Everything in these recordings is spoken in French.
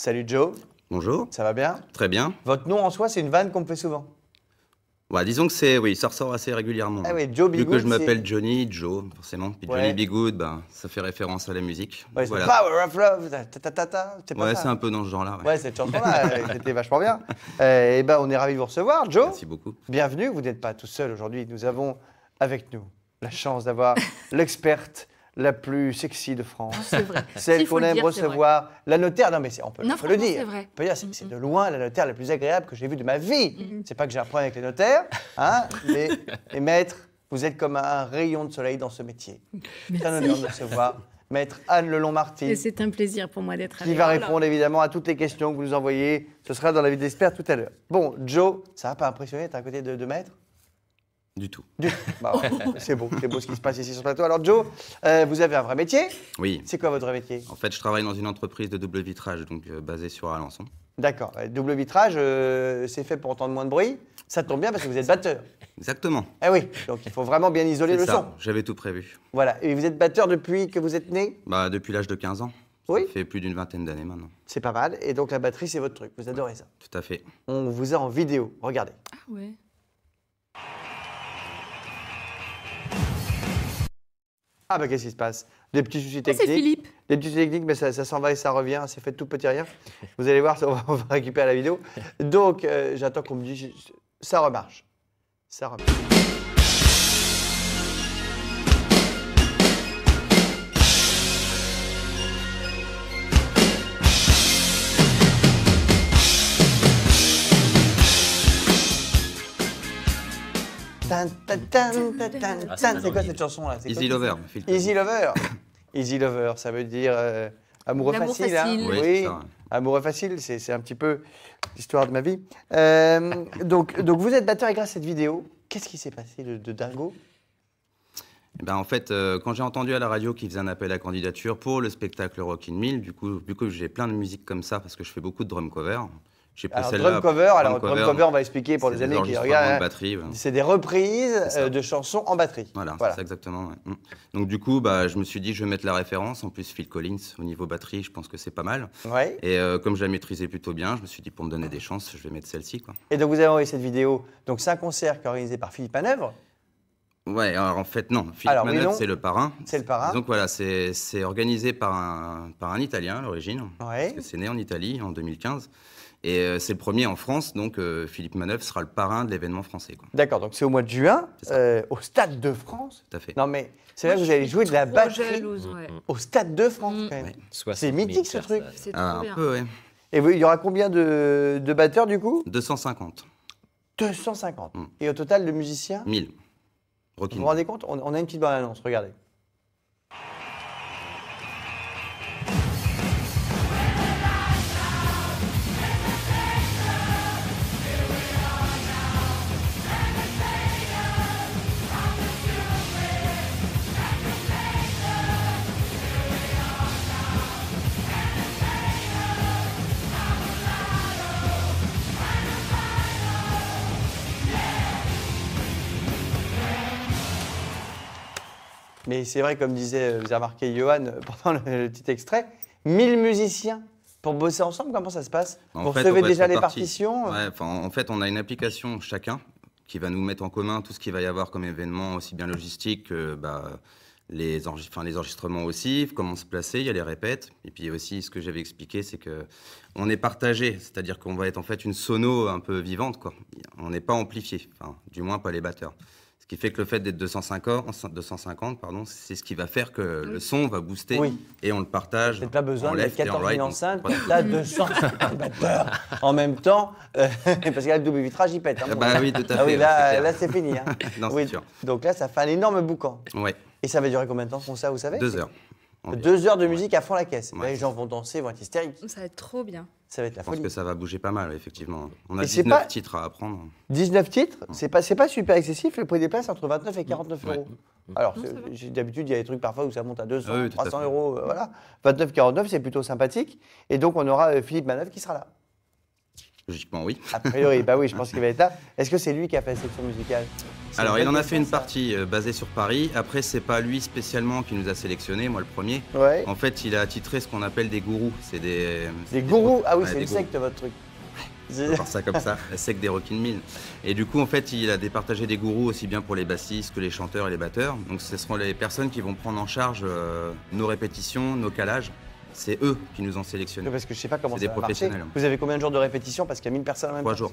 Salut Joe. Bonjour. Ça va bien? Très bien. Votre nom en soi, c'est une vanne qu'on me fait souvent. Bah, disons que c'est, oui, ça ressort assez régulièrement. Ah oui, Joe Be Vu Good, que je m'appelle Johnny, Joe, forcément. Puis Ouais. Johnny Be Good, bah, ça fait référence à la musique. Ouais, Voilà. Power of Love, c'est pas Ouais, ça. c'est un peu dans ce genre-là. Ouais. Ouais, cette chanson-là, c'était vachement bien. Et ben, on est ravis de vous recevoir, Joe. Merci beaucoup. Bienvenue, vous n'êtes pas tout seul aujourd'hui. Nous avons avec nous la chance d'avoir l'experte la plus sexy de France. C'est vrai. Celle S'il faut qu'on le aime dire, recevoir, la notaire. Non, mais on peut, Non, on peut le franchement, dire. c'est vrai. On peut dire, c'est de loin la notaire la plus agréable que j'ai vue de ma vie. C'est pas que j'ai un problème avec les notaires, hein, mais les maîtres, vous êtes comme un rayon de soleil dans ce métier. C'est un honneur de recevoir Maître Anne Lelong-Marty, Et c'est un plaisir pour moi d'être qui avec va vous. répondre évidemment à toutes les questions que vous nous envoyez. Ce sera dans la vie d'expert tout à l'heure. Bon, Joe, ça va pas impressionner, t'es à côté de maître? Du tout. Bah, c'est beau ce qui se passe ici sur le plateau. Alors Joe, vous avez un vrai métier. Oui. C'est quoi votre vrai métier? En fait, je travaille dans une entreprise de double vitrage, donc basée sur Alençon. D'accord. Double vitrage, c'est fait pour entendre moins de bruit. Ça tombe bien parce que vous êtes batteur. Exactement. Eh oui, donc il faut vraiment bien isoler C'est le ça. son. J'avais tout prévu. Voilà. Et vous êtes batteur depuis que vous êtes né? Bah, depuis l'âge de 15 ans. Oui. Ça fait plus d'une vingtaine d'années maintenant. C'est pas mal. Et donc la batterie, c'est votre truc. Vous adorez ça. Tout à fait. On vous a en vidéo. Regardez. Ah ouais. Ah bah qu'est-ce qui se passe? Des petits soucis Ah, techniques. c'est Philippe. Des petits soucis techniques, mais ça s'en va et ça revient. C'est fait tout petit rien. Vous allez voir, on va récupérer la vidéo. Donc j'attends qu'on me dise, ça remarche. Ça remarche. Tan, tan, tan, tan, tan, tan. C'est quoi cette chanson-là? C'est quoi Easy qui- Lover. Phil Collins. Easy Lover. Easy Lover, ça veut dire amoureux L'amour facile. Hein facile. Oui, c'est ça. Amoureux facile, c'est un petit peu l'histoire de ma vie. Donc vous êtes batteur et grâce à cette vidéo, qu'est-ce qui s'est passé de dingo? Eh ben, en fait, quand j'ai entendu à la radio qu'ils faisaient un appel à candidature pour le spectacle Rock in 1000, du coup, vu que j'ai plein de musique comme ça, parce que je fais beaucoup de drum cover, j'ai pris Alors celle-là. drum cover, on va expliquer pour c'est les des amis qui enregistrements regardent. de hein. batterie. Ouais. C'est des reprises C'est ça. de chansons en batterie. Voilà, c'est ça exactement. Ouais. Donc du coup, bah, je me suis dit, je vais mettre la référence. En plus, Phil Collins, au niveau batterie, je pense que c'est pas mal. Ouais. Et comme je la maîtrisais plutôt bien, je me suis dit, pour me donner des chances, je vais mettre celle-ci, quoi. Et donc vous avez envoyé cette vidéo. Donc c'est un concert qui est organisé par Philippe Manœuvre. Ouais, alors en fait, non. Philippe Alors, oui, Manœuvre, non. c'est le parrain. C'est le parrain. Donc voilà, c'est organisé par un Italien à l'origine. Ouais. Parce que c'est né en Italie en 2015. Et c'est le premier en France, donc Philippe Manœuvre sera le parrain de l'événement français, quoi. D'accord, donc c'est au mois de juin, C'est ça. au Stade de France. Tout à fait. Non mais c'est vrai que vous allez jouer de la Trop batterie jalouse, ouais. au Stade de France quand même. Ouais. 60 C'est 000 mythique ce truc. personnes. C'est Ah, trop un bien. peu, ouais. Et il y aura combien de batteurs du coup? 250. 250. Mm. Et au total de musiciens? 1000. Vous Rockin' vous rendez compte? On a une petite bande-annonce, regardez. Mais c'est vrai, comme disait, vous avez remarqué Johan pendant le petit extrait, 1000 musiciens pour bosser ensemble, comment ça se passe? En Vous fait, recevez on va déjà être les répartis. partitions? Ouais, en fait, on a une application chacun qui va nous mettre en commun tout ce qu'il va y avoir comme événement, aussi bien logistique que les enregistrements aussi, comment se placer, il y a les répètes. Et puis aussi, ce que j'avais expliqué, c'est qu'on est partagé, c'est-à-dire qu'on va être en fait une sono un peu vivante, quoi. On n'est pas amplifié, enfin, du moins pas les batteurs. Ce qui fait que le fait d'être 250, pardon, c'est ce qui va faire que le son va booster Oui. et on le partage. Peut-être pas besoin en de left et en 14 right, 000 donc, enceintes, voilà. là 250 batteurs en même temps, parce que là le double vitrage il pète. Hein, Ah bah oui, tout à Ah oui, fait, là, c'est clair. là c'est fini. Hein. Non, c'est Oui, sûr. donc là ça fait un énorme boucan. Ouais, Et ça va durer combien de temps comme ça, vous savez? 2 heures. environ. 2 heures de musique à fond la caisse. Ouais. Là, les gens vont danser, vont être hystériques. Ça va être trop bien. Ça va être la Je pense folie. que ça va bouger pas mal, effectivement. On a Et c'est 19 pas- titres à apprendre. 19 titres, c'est pas super excessif. Le prix des places entre 29 et 49 euros. Alors, d'habitude, il y a des trucs parfois où ça monte à 200, Ah oui, tout à 300 fait. euros. Voilà. 29, 49, c'est plutôt sympathique. Et donc, on aura Philippe Manœuvre qui sera là. Logiquement, oui. A priori, bah oui, je pense qu'il va être là. Est-ce que c'est lui qui a fait la section musicale? Alors, il en a fait une partie basée sur Paris. Après, c'est pas lui spécialement qui nous a sélectionnés, moi le premier. Ouais. En fait, il a attitré ce qu'on appelle des gourous. C'est Des gourous? Ah oui, ouais, c'est des une secte, votre truc. On peut voir ça comme ça, la secte des Rockin' Mills. Et du coup, en fait, il a départagé des gourous aussi bien pour les bassistes que les chanteurs et les batteurs. Donc, ce seront les personnes qui vont prendre en charge nos répétitions, nos calages. C'est eux qui nous ont sélectionnés. Parce que je sais pas comment C'est ça des va marcher. professionnels. Vous avez combien de jours de répétition? Parce qu'il y a 1000 personnes en même temps. 3 jours.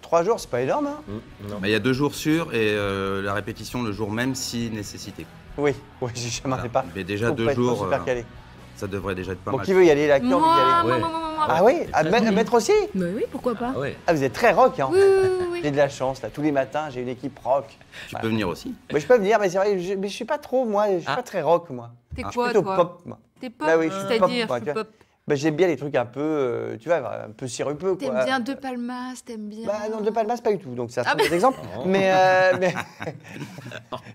3 jours, c'est pas énorme, hein? Non. Mais il y a 2 jours sûrs et la répétition le jour même si nécessité. Oui, j'en ai Voilà. pas. Mais déjà Faut 2 pas être jours, super calé. ça devrait déjà être pas Bon, mal. qui veut y aller là? Qui a envie d'y aller? Ouais. Moi. Ah oui? À mettre aussi? Bah oui, pourquoi pas. Ah ouais. Ah, vous êtes très rock, hein? Oui. J'ai de la chance, là. Tous les matins, j'ai une équipe rock. Tu peux venir aussi. Mais je peux venir, mais c'est vrai, mais je suis pas trop, moi, je suis Ah. pas très rock, moi. T'es Ah. quoi, Plutôt toi? pop, moi. T'es pop, Bah oui, je suis pop, c'est-à-dire moi, tu vois. pop. Bah, j'aime bien les trucs un peu, tu vois, un peu sirupeux, quoi. T'aimes bien De Palmas, t'aimes bien... Bah non, De Palmas, pas du tout, donc c'est un Ah très bon exemple. Mais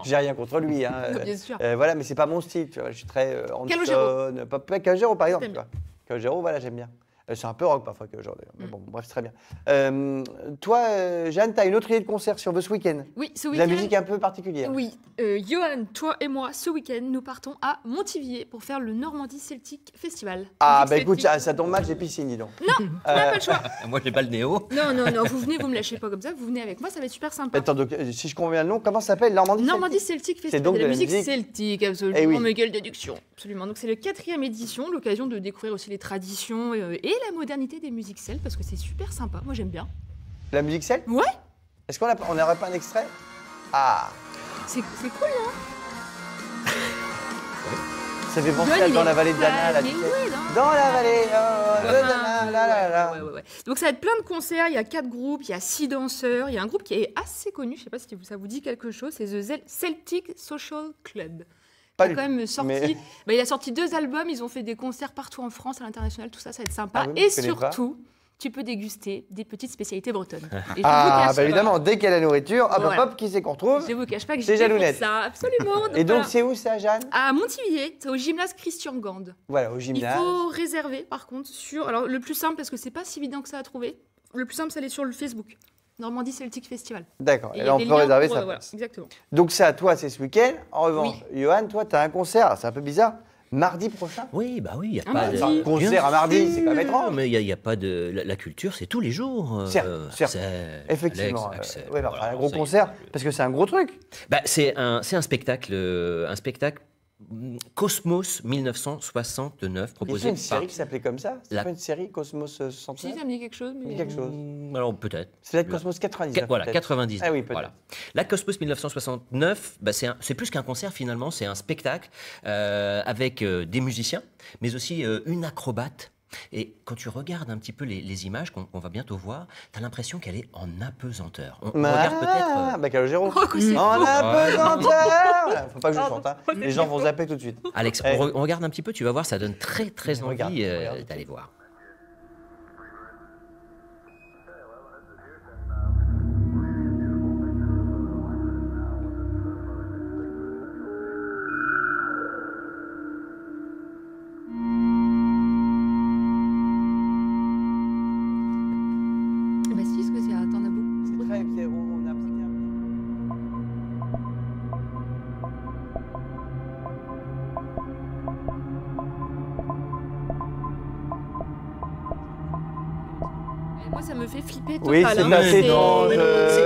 j'ai rien contre lui, hein. Bien sûr. Voilà, mais c'est pas mon style, tu vois. Je suis très Calogero. Hanson, pas Calogero par exemple, T'aimes tu vois. Calogero, voilà, j'aime bien. C'est un peu rock parfois Calogero d'ailleurs, mais bon, bref, c'est très bien. Toi, Jeanne, t'as une autre idée de concert sur ce week-end? Oui, ce De week-end... la musique un peu particulière. Oui, Johan, toi et moi, ce week-end, nous partons à Montivier pour faire le Normandie Celtic Festival. Ah, Musique bah écoute, celtique. ça tombe mal, j'ai piscine, dis donc. On n'a pas le choix. Moi, j'ai pas le néo. Non, vous venez, vous me lâchez pas comme ça, vous venez avec moi, ça va être super sympa. Attends, donc, si je conviens le nom, comment ça s'appelle? Normandie Normandie Celtic Celtic Festival, donc de la de la musique musique. celtique, absolument, Eh oui. mais quelle déduction, absolument. Donc c'est la 4e édition, l'occasion de découvrir aussi les traditions et la modernité des musiques celtes, parce que c'est super sympa, moi j'aime bien. La musique celte? Ouais, Est-ce qu'on n'aurait pas un extrait? Ah, c'est cool, hein. ça fait penser Johan, à il Dans est la vallée de Dana, là, fan, tu mais sais. ouais, Dans la vallée de Dana, la la la. Ouais. Donc ça va être plein de concerts, il y a 4 groupes, il y a 6 danseurs, il y a un groupe qui est assez connu, je sais pas si ça vous dit quelque chose, c'est The Celtic Social Club. Pas Il a du quand tout, même sorti, mais- bah, il a sorti 2 albums, ils ont fait des concerts partout en France, à l'international, tout ça, ça va être sympa. Ah oui, Et je connais pas. surtout, tu peux déguster des petites spécialités bretonnes. Et je Ah, vous cache bah évidemment, dès qu'il y a la nourriture, hop, Voilà. hop, qui c'est qu'on retrouve? Je vous cache pas que C'est j'ai fait Jalounette. ça, absolument. Et donc, voilà. c'est où ça, Jeanne? À Montivier, c'est au gymnase Christian Gand. Voilà, au Il gymnase. faut réserver par contre sur. Alors le plus simple, parce que c'est pas si évident que ça à trouver, le plus simple c'est aller sur le Facebook. Normandie Celtic Festival. D'accord, Et et il y là, a on des peut liens réserver pour, sa voilà, place. exactement. Donc ça, toi, c'est ce week-end. En revanche, Johan, toi, tu as un concert, c'est un peu bizarre, mardi prochain. Oui, bah oui, il n'y a Un pas mardi. de... Enfin, concert Bien à mardi, sûr, c'est quand même étrange. Mais il n'y a pas de... La culture, c'est tous les jours. Certes. Effectivement. Axel, Ouais, bah, voilà, un gros ça y est. concert, parce que c'est un gros truc. Bah, c'est un spectacle Cosmos 1969 Il y a proposé une par... série qui s'appelait comme ça. C'est La- pas une série, Cosmos Si 69? ça me dit quelque chose, mais. Quelque chose. Alors peut-être. C'est peut-être Cosmos 99. Voilà, peut-être. 90. Ah oui, peut-être. voilà. La Cosmos 1969, bah, c'est plus qu'un concert finalement, c'est un spectacle avec des musiciens, mais aussi une acrobate. Et quand tu regardes un petit peu les images qu'on va bientôt voir, tu as l'impression qu'elle est en apesanteur. On regarde peut-être... Bah, Calogero. Oh, que c'est En faux. apesanteur. Faut pas que je Pardon. chante, hein. Les gens vont zapper tout de suite. Alex, Eh. on regarde un petit peu, tu vas voir, ça donne très très envie Regarde, regarde. d'aller voir. Bah si, parce que t'en as beaucoup. C'est très. On a pris un- Et moi, ça me fait flipper total. Oui, c'est hein. assez mais étrange. non,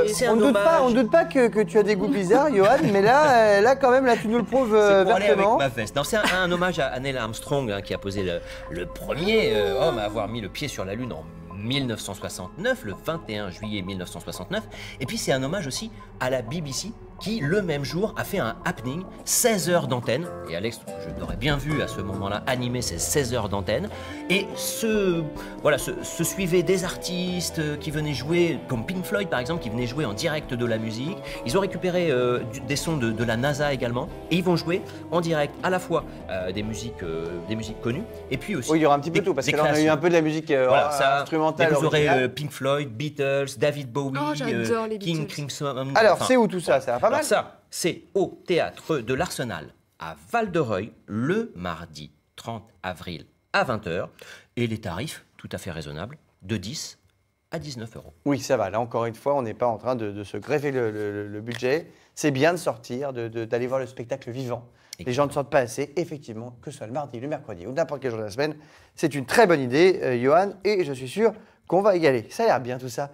c'est un On ne doute pas que tu as des goûts bizarres, Johan, mais là, quand même, là, tu nous le prouves C'est pour aller avec vertement. ma veste. Non, c'est un hommage à Neil Armstrong hein, qui a posé le premier homme à avoir mis le pied sur la Lune en 1969, le 21 juillet 1969. Et puis c'est un hommage aussi à la BBC qui, le même jour, a fait un happening, 16 heures d'antenne. Et Alex, je l'aurais bien vu à ce moment-là animer ces 16 heures d'antenne. Et se suivaient des artistes qui venaient jouer, comme Pink Floyd par exemple, qui venaient jouer en direct de la musique. Ils ont récupéré des sons de la NASA également. Et ils vont jouer en direct à la fois des musiques connues, et puis aussi Oui, il y aura un petit peu des- tout, parce des que là, on a eu créations. un peu de la musique Voilà, ça, instrumentale. mais vous aurez originale. Pink Floyd, Beatles, David Bowie, Oh, j'adore les King Beatles. Crimson. Alors, enfin, c'est où tout ça? Ça va pas alors mal? ça, c'est au théâtre de l'Arsenal à Val-de-Reuil le mardi 30 avril à 20 h. Et les tarifs, tout à fait raisonnables, de 10 à 19 €. Oui, ça va. Là, encore une fois, on n'est pas en train de se greffer le budget. C'est bien de sortir, d'aller voir le spectacle vivant. Les gens ne sortent pas assez, effectivement, que ce soit le mardi, le mercredi ou n'importe quel jour de la semaine. C'est une très bonne idée, Johan, et je suis sûr qu'on va y aller. Ça a l'air bien tout ça.